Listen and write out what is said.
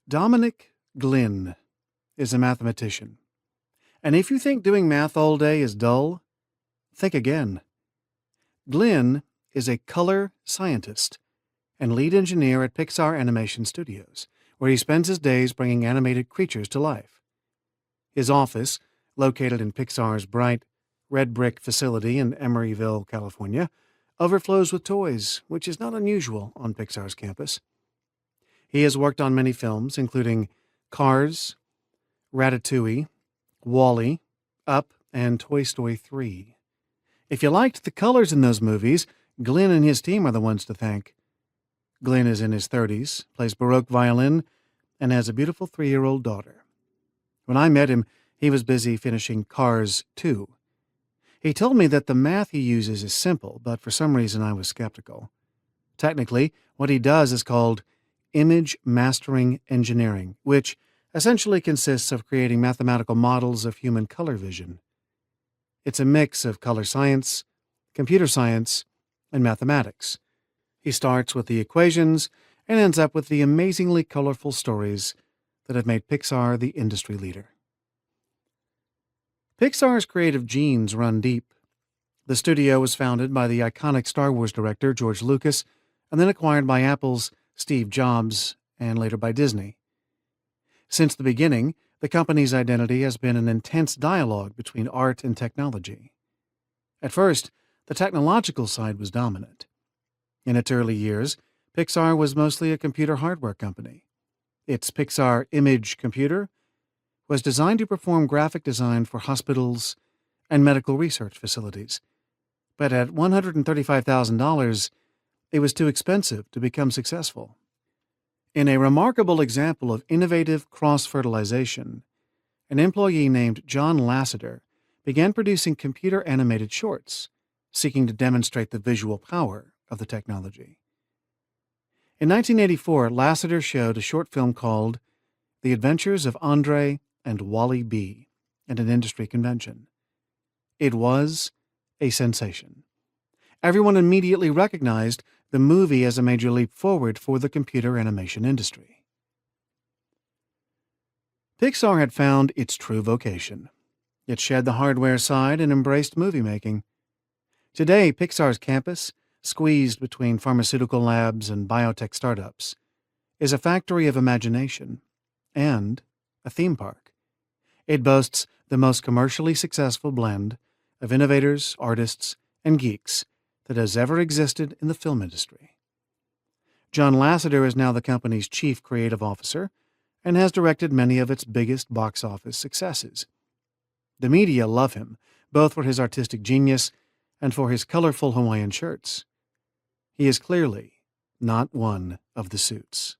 Dominic Glynn is a mathematician. And if you think doing math all day is dull, think again. Glynn is a color scientist and lead engineer at Pixar Animation Studios, where he spends his days bringing animated creatures to life. His office, located in Pixar's bright, red brick facility in Emeryville, California, overflows with toys, which is not unusual on Pixar's campus. He has worked on many films, including Cars, Ratatouille, Wall-E, Up, and Toy Story 3. If you liked the colors in those movies, Glynn and his team are the ones to thank. Glynn is in his 30s, plays Baroque violin, and has a beautiful 3-year-old daughter. When I met him, he was busy finishing Cars 2. He told me that the math he uses is simple, but for some reason I was skeptical. Technically, what he does is called image mastering engineering, which essentially consists of creating mathematical models of human color vision. It's a mix of color science, computer science, and mathematics. He starts with the equations and ends up with the amazingly colorful stories that have made Pixar the industry leader. Pixar's creative genes run deep. The studio was founded by the iconic Star Wars director George Lucas and then acquired by Apple's Steve Jobs and later by Disney. Since the beginning, the company's identity has been an intense dialogue between art and technology. At first, the technological side was dominant. In its early years, Pixar was mostly a computer hardware company. Its Pixar Image computer was designed to perform graphic design for hospitals and medical research facilities. But at $135,000, it was too expensive to become successful. In a remarkable example of innovative cross-fertilization, an employee named John Lasseter began producing computer-animated shorts, seeking to demonstrate the visual power of the technology. In 1984, Lasseter showed a short film called The Adventures of Andre and Wally B at an industry convention. It was a sensation. Everyone immediately recognized the movie as a major leap forward for the computer animation industry. Pixar had found its true vocation. It shed the hardware side and embraced movie making. Today, Pixar's campus, squeezed between pharmaceutical labs and biotech startups, is a factory of imagination and a theme park. It boasts the most commercially successful blend of innovators, artists, and geeks that has ever existed in the film industry. John Lasseter is now the company's chief creative officer and has directed many of its biggest box office successes. The media love him, both for his artistic genius and for his colorful Hawaiian shirts. He is clearly not one of the suits.